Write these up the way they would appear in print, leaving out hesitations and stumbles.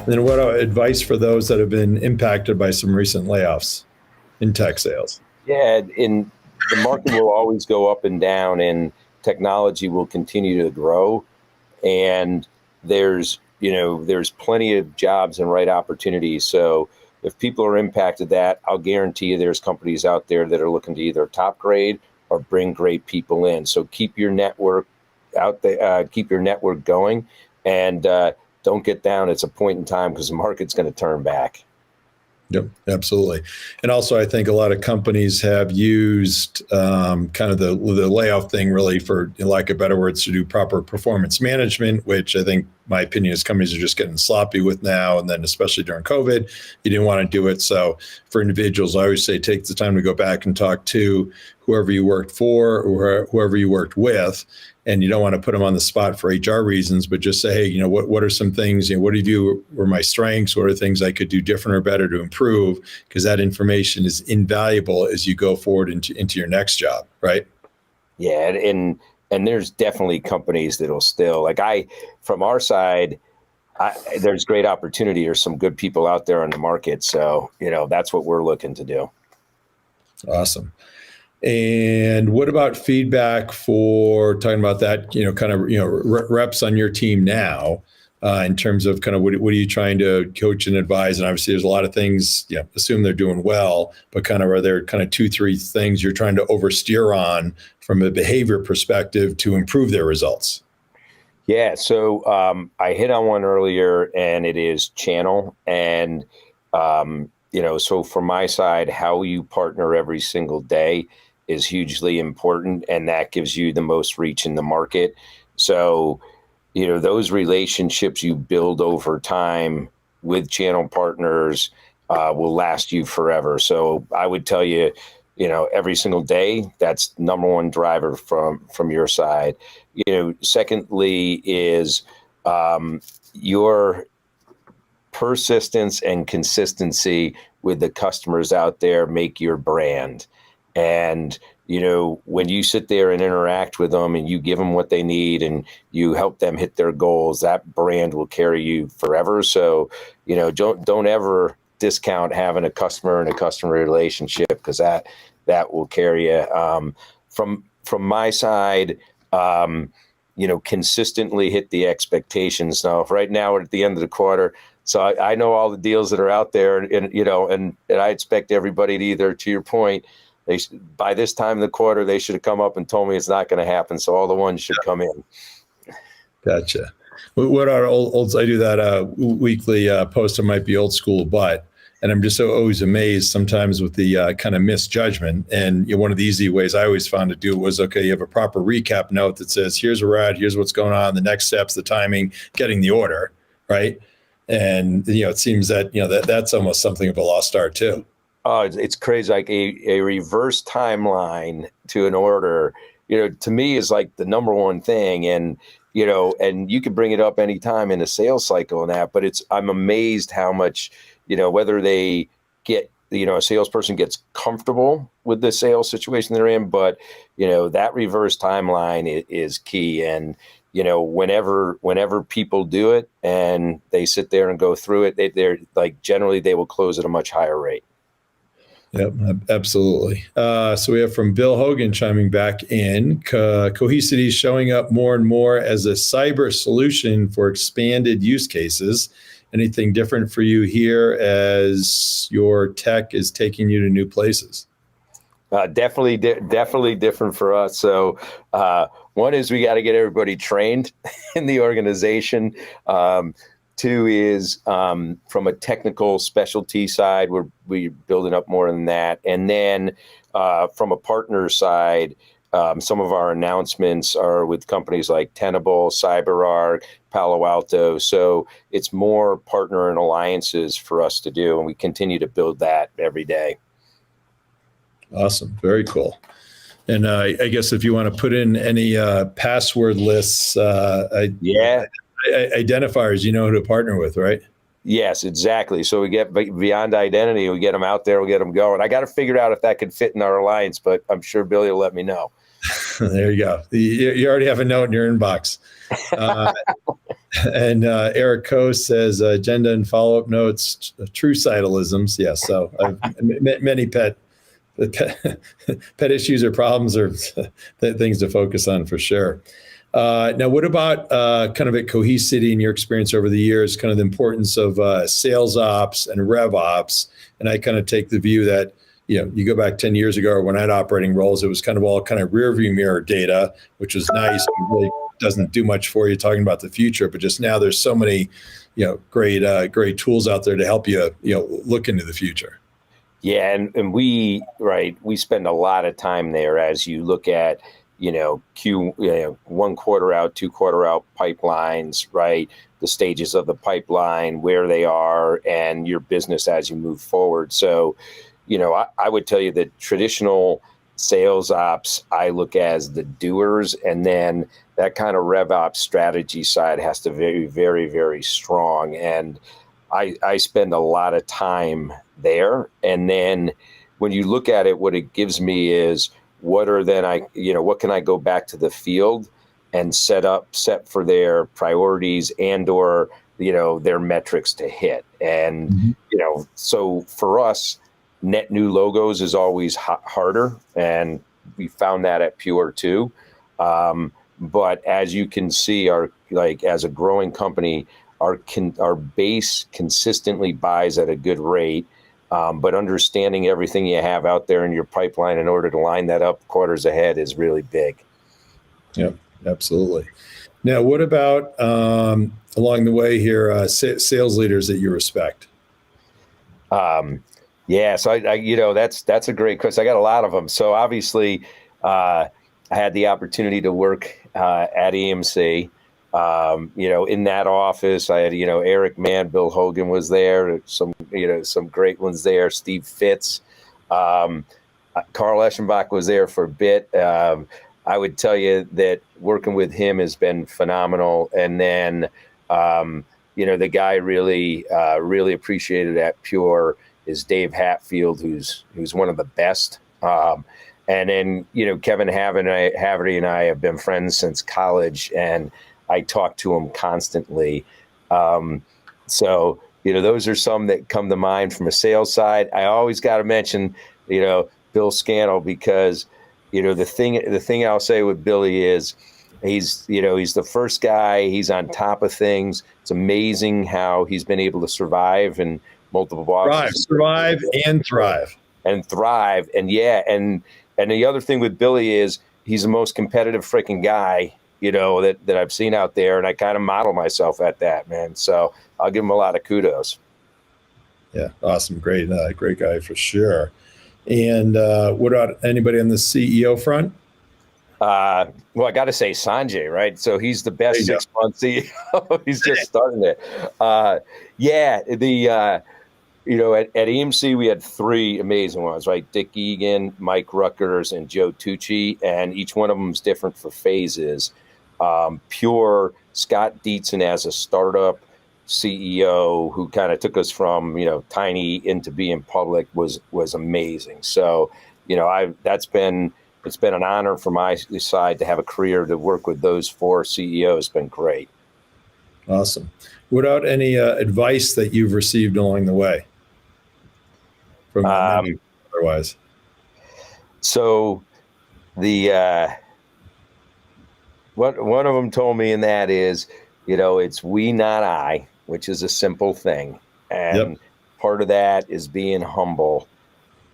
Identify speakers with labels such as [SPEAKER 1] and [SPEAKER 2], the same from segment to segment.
[SPEAKER 1] And then what advice for those that have been impacted by some recent layoffs in tech sales?
[SPEAKER 2] Yeah, in the market will always go up and down, and technology will continue to grow. And there's plenty of jobs and right opportunities. So if people are impacted, that I'll guarantee you there's companies out there that are looking to either top grade or bring great people in. So keep your network out there, keep your network going, and don't get down. It's a point in time because the market's going to turn back.
[SPEAKER 1] Yep, absolutely. And also, I think a lot of companies have used kind of the layoff thing really, for lack of better words, to do proper performance management, which I think, my opinion is, companies are just getting sloppy with now. And then especially during COVID, you didn't want to do it. So for individuals, I always say take the time to go back and talk to whoever you worked for or whoever you worked with. And you don't want to put them on the spot for HR reasons, but just say, hey, what are some things, what do you view were my strengths? What are things I could do different or better to improve? Because that information is invaluable as you go forward into your next job, right?
[SPEAKER 2] Yeah, and there's definitely companies that'll still, from our side, there's great opportunity. There's some good people out there on the market. So, that's what we're looking to do.
[SPEAKER 1] Awesome. And what about feedback for talking about that, reps on your team now, in terms of kind of what are you trying to coach and advise? And obviously there's a lot of things, assume they're doing well, but kind of, are there kind of 2-3 things you're trying to oversteer on from a behavior perspective to improve their results?
[SPEAKER 2] Yeah. So I hit on one earlier, and it is channel. And, so from my side, how you partner every single day is hugely important, and that gives you the most reach in the market. So, those relationships you build over time with channel partners will last you forever. So I would tell you, every single day, that's number one driver from your side. Secondly is your persistence and consistency with the customers out there make your brand. And, when you sit there and interact with them and you give them what they need and you help them hit their goals, that brand will carry you forever. So, don't ever discount having a customer and a customer relationship, because that will carry you. From my side, consistently hit the expectations. Now, right now we're at the end of the quarter, so I know all the deals that are out there, and I expect everybody to either, to your point, by this time of the quarter, they should have come up and told me it's not going to happen. So all the ones should come in.
[SPEAKER 1] Gotcha. What are old? I do that weekly post. It might be old school, but, and I'm just so always amazed sometimes with the kind of misjudgment. And one of the easy ways I always found to do it was, okay, you have a proper recap note that says, here's where we're at, here's what's going on, the next steps, the timing, getting the order, right? And it seems that that's almost something of a lost art too.
[SPEAKER 2] Oh, it's crazy. Like a reverse timeline to an order, to me is like the number one thing. And, and you can bring it up anytime in a sales cycle and that, but I'm amazed how much, whether they get, a salesperson gets comfortable with the sales situation they're in, but, that reverse timeline is key. And, whenever people do it and they sit there and go through it, they're like, generally they will close at a much higher rate.
[SPEAKER 1] Yep, absolutely. So we have from Bill Hogan chiming back in, Cohesity is showing up more and more as a cyber solution for expanded use cases. Anything different for you here as your tech is taking you to new places?
[SPEAKER 2] Definitely different for us. So one is we got to get everybody trained in the organization. Two is from a technical specialty side, we're building up more than that. And then from a partner side, some of our announcements are with companies like Tenable, CyberArk, Palo Alto. So it's more partner and alliances for us to do, and we continue to build that every day.
[SPEAKER 1] Awesome. Very cool. And I guess if you want to put in any password lists, identifiers, who to partner with, right?
[SPEAKER 2] Yes, exactly. So we get beyond identity, we get them out there, we get them going. I got to figure out if that could fit in our alliance, but I'm sure Billy will let me know.
[SPEAKER 1] There you go. You already have a note in your inbox. Uh, and Eric Coe says agenda and follow-up notes, true cytalisms. Yes. So I've many pet issues or problems or things to focus on for sure. Now, what about kind of at Cohesity in your experience over the years, kind of the importance of sales ops and RevOps? And I kind of take the view that, you go back 10 years ago when I had operating roles, it was kind of all kind of rear view mirror data, which was nice. It really doesn't do much for you talking about the future, but just now there's so many, great tools out there to help you, look into the future.
[SPEAKER 2] Yeah, and we spend a lot of time there as you look at, one quarter out, 2 quarter out pipelines, right? The stages of the pipeline, where they are, and your business as you move forward. So, I would tell you that traditional sales ops, I look as the doers, and then that kind of RevOps strategy side has to be very, very, very strong. And I spend a lot of time there. And then when you look at it, what it gives me is what can I go back to the field and set for their priorities and/or, their metrics to hit. And, so for us, net new logos is always harder. And we found that at Pure too. But as you can see, as a growing company, our base consistently buys at a good rate, but understanding everything you have out there in your pipeline in order to line that up quarters ahead is really big.
[SPEAKER 1] Yep, absolutely. Now, what about along the way here, sales leaders that you respect?
[SPEAKER 2] Yeah, so that's a great question. I got a lot of them. So obviously, I had the opportunity to work at EMC. In that office, I had, Eric Mann, Bill Hogan was there, some great ones there, Steve Fitz, Carl Eschenbach was there for a bit. I would tell you that working with him has been phenomenal. And then, the guy really appreciated at Pure is Dave Hatfield, who's one of the best. And then, Kevin Haverty and I have been friends since college, and I talk to him constantly. So, those are some that come to mind from a sales side. I always got to mention, Bill Scannell, because, the thing I'll say with Billy is he's the first guy. He's on top of things. It's amazing how he's been able to survive in multiple bosses.
[SPEAKER 1] Survive and thrive.
[SPEAKER 2] And thrive. And and the other thing with Billy is he's the most competitive freaking guy, that I've seen out there. And I kind of model myself at that, man. So I'll give him a lot of kudos.
[SPEAKER 1] Yeah. Awesome. Great guy for sure. And what about anybody on the CEO front?
[SPEAKER 2] Well, I got to say Sanjay, right? So he's the best 6-month CEO. He's just starting it. At EMC, we had 3 amazing ones, right? Dick Egan, Mike Ruckers, and Joe Tucci, and each one of them is different for phases. Pure, Scott Dietzen as a startup CEO who kind of took us from, tiny into being public was amazing. So, it's been an honor for my side to have a career to work with those 4 CEOs. It's been great.
[SPEAKER 1] Awesome. Without any advice that you've received along the way from otherwise?
[SPEAKER 2] So the one of them told me, and that is, it's we, not I, which is a simple thing. And part of that is being humble.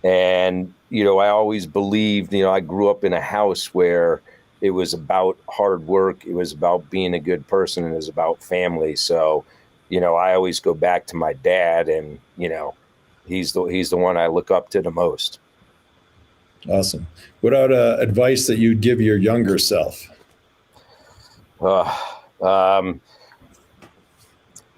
[SPEAKER 2] And, I always believed, I grew up in a house where it was about hard work. It was about being a good person, and it was about family. So, I always go back to my dad, and, he's the one I look up to the most.
[SPEAKER 1] Awesome. Without advice that you'd give your younger self?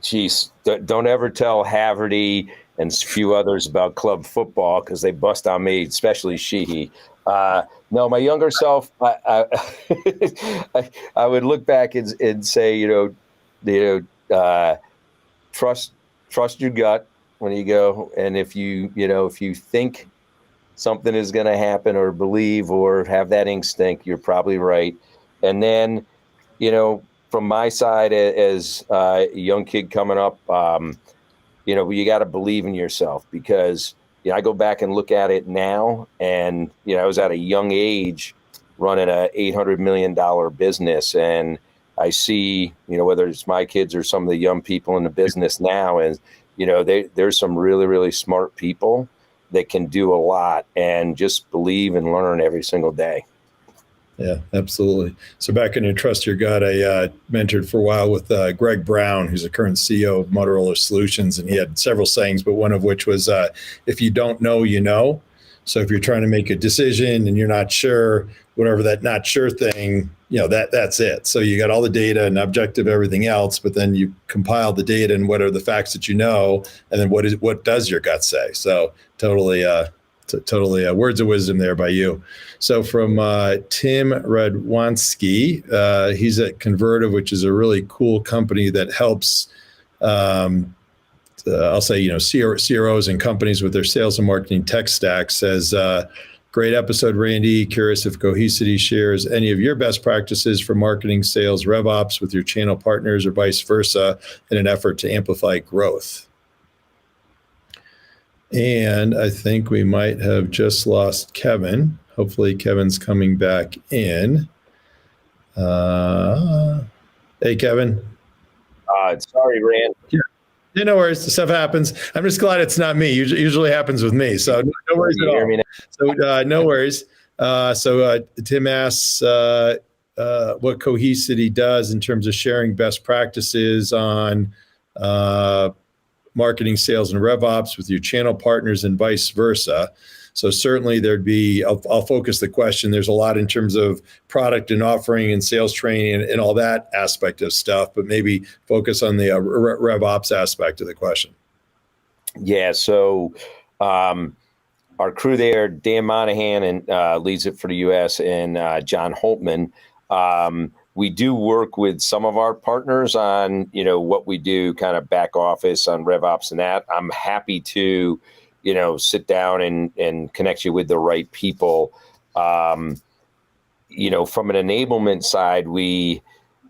[SPEAKER 2] Geez, don't ever tell Haverty and a few others about club football, because they bust on me, especially Sheehy. No, my younger self, I would look back and say, trust your gut when you go, and if you think something is going to happen, or believe or have that instinct, you're probably right. And then, from my side as a young kid coming up, you got to believe in yourself, because I go back and look at it now, and I was at a young age running a $800 million business, and I see whether it's my kids or some of the young people in the business now, and there's some really, really smart people that can do a lot, and just believe and learn every single day.
[SPEAKER 1] Yeah, absolutely. So back in your Trust Your Gut, I mentored for a while with Greg Brown, who's the current CEO of Motorola Solutions, and he had several sayings, but one of which was, if you don't know, you know. So if you're trying to make a decision and you're not sure, whatever that not sure thing, that's it. So you got all the data and objective everything else, but then you compile the data and what are the facts that and then what does your gut say? So totally words of wisdom there by you. So from Tim Radwanski, he's at Convertive, which is a really cool company that helps, I'll say, CROs and companies with their sales and marketing tech stack. Says, great episode, Randy. Curious if Cohesity shares any of your best practices for marketing, sales, RevOps with your channel partners or vice versa in an effort to amplify growth. And I think we might have just lost Kevin. Hopefully Kevin's coming back in. Hey, Kevin.
[SPEAKER 2] Sorry, Rand.
[SPEAKER 1] Yeah, no worries. Stuff happens. I'm just glad it's not me. Usually happens with me. So no worries at all. So no worries. So Tim asks what Cohesity does in terms of sharing best practices on marketing, sales, and RevOps with your channel partners and vice versa. So certainly I'll focus the question. There's a lot in terms of product and offering and sales training and all that aspect of stuff, but maybe focus on the RevOps aspect of the question.
[SPEAKER 2] Yeah. So our crew there, Dan Monahan, and leads it for the U.S., and John Holtman. We do work with some of our partners on, what we do kind of back office on RevOps and that. I'm happy to, sit down and connect you with the right people. From an enablement side, we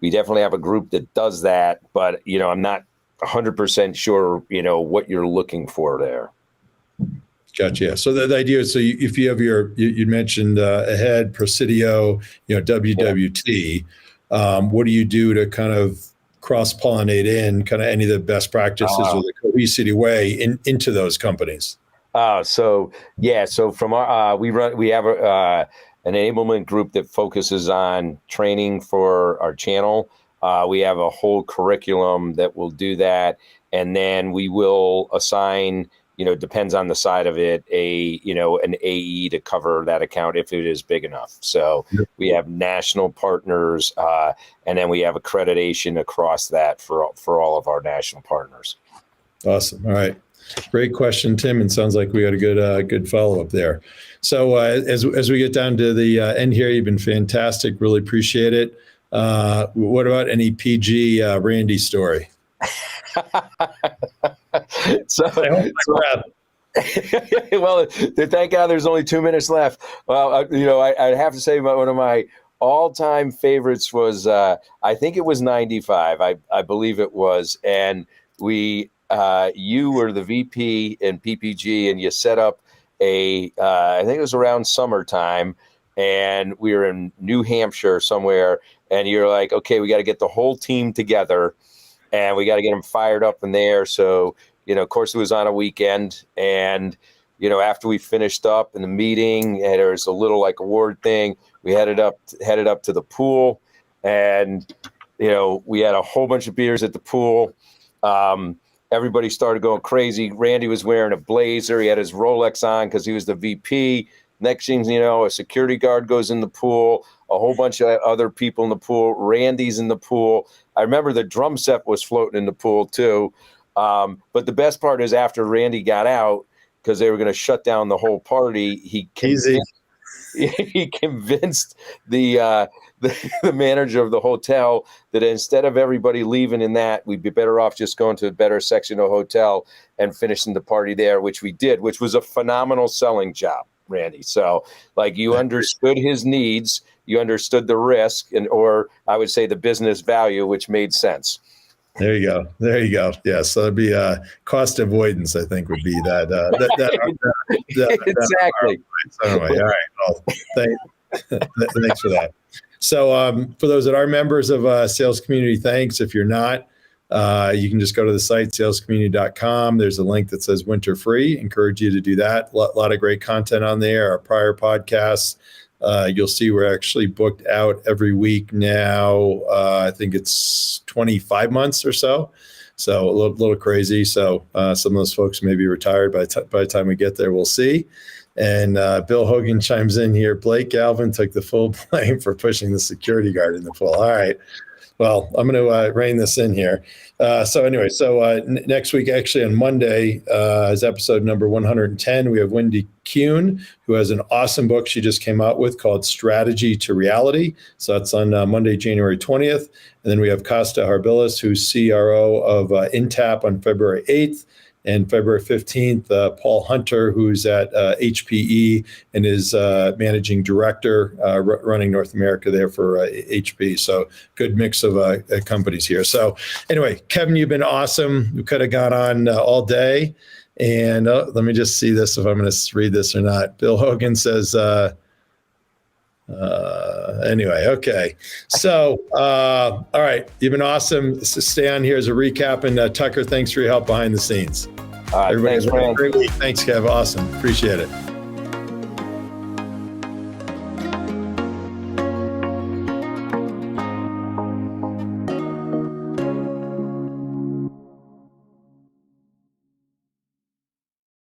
[SPEAKER 2] definitely have a group that does that, but, I'm not 100% sure, what you're looking for there.
[SPEAKER 1] Gotcha. Yeah. So the idea is, if you have you mentioned Ahead, Presidio, WWT. What do you do to kind of cross-pollinate in kind of any of the best practices or the Cohesity way into those companies?
[SPEAKER 2] So from our we have an enablement group that focuses on training for our channel. We have a whole curriculum that will do that, and then we will assign, depends on the side of it, an AE to cover that account if it is big enough. So we have national partners, and then we have accreditation across that for all of our national partners.
[SPEAKER 1] Awesome. All right. Great question, Tim. And sounds like we got a good follow-up there. So as we get down to the end here, you've been fantastic. Really appreciate it. What about any PG Randy story?
[SPEAKER 2] Well, thank God there's only 2 minutes left. Well, I'd have to say one of my all-time favorites was, I think it was 95. I believe it was. And you were the VP in PPG, and you set up I think it was around summertime, and we were in New Hampshire somewhere, and you're like, okay, we got to get the whole team together, and we got to get them fired up in there. So, of course, it was on a weekend, and, after we finished up in the meeting, and there was a little award thing, we headed up to the pool, and, we had a whole bunch of beers at the pool. Everybody started going crazy. Randy was wearing a blazer. He had his Rolex on because he was the VP. Next thing you know, a security guard goes in the pool, a whole bunch of other people in the pool. Randy's in the pool. I remember the drum set was floating in the pool too. But the best part is after Randy got out, because they were going to shut down the whole party, he convinced the manager of the hotel that instead of everybody leaving in that, we'd be better off just going to a better section of the hotel and finishing the party there, which we did, which was a phenomenal selling job. Randy. So like you understood his needs, you understood the risk, or I would say the business value, which made sense.
[SPEAKER 1] There you go. There you go. Yeah. So it'd be cost avoidance, I think, would be that.
[SPEAKER 2] Exactly.
[SPEAKER 1] So anyway, all right. Well, thanks for that. So for those that are members of Sales Community, thanks. If you're not, you can just go to the site, salescommunity.com. There's a link that says winter free. Encourage you to do that. A lot of great content on there. Our prior podcasts. You'll see we're actually booked out every week now. I think it's 25 months or so. So a little crazy. So some of those folks may be retired by the time we get there. We'll see. And Bill Hogan chimes in here. Blake Galvin took the full blame for pushing the security guard in the pool. All right. Well, I'm going to rein this in here. So next week, actually on Monday, is episode number 110. We have Wendy Kuhn, who has an awesome book she just came out with called Strategy to Reality. So that's on Monday, January 20th. And then we have Costa Harbilis, who's CRO of Intap on February 8th. And February 15th, Paul Hunter, who's at HPE and is managing director running North America there for HP. So good mix of companies here. So anyway, Kevin, you've been awesome. We could have gone on all day. And let me just see this, if I'm going to read this or not. Bill Hogan says, anyway, okay. So, all right. You've been awesome. So stay on here as a recap. And Tucker, thanks for your help behind the scenes.
[SPEAKER 2] Everybody
[SPEAKER 1] have a great week. Thanks, Kev. Awesome. Appreciate it.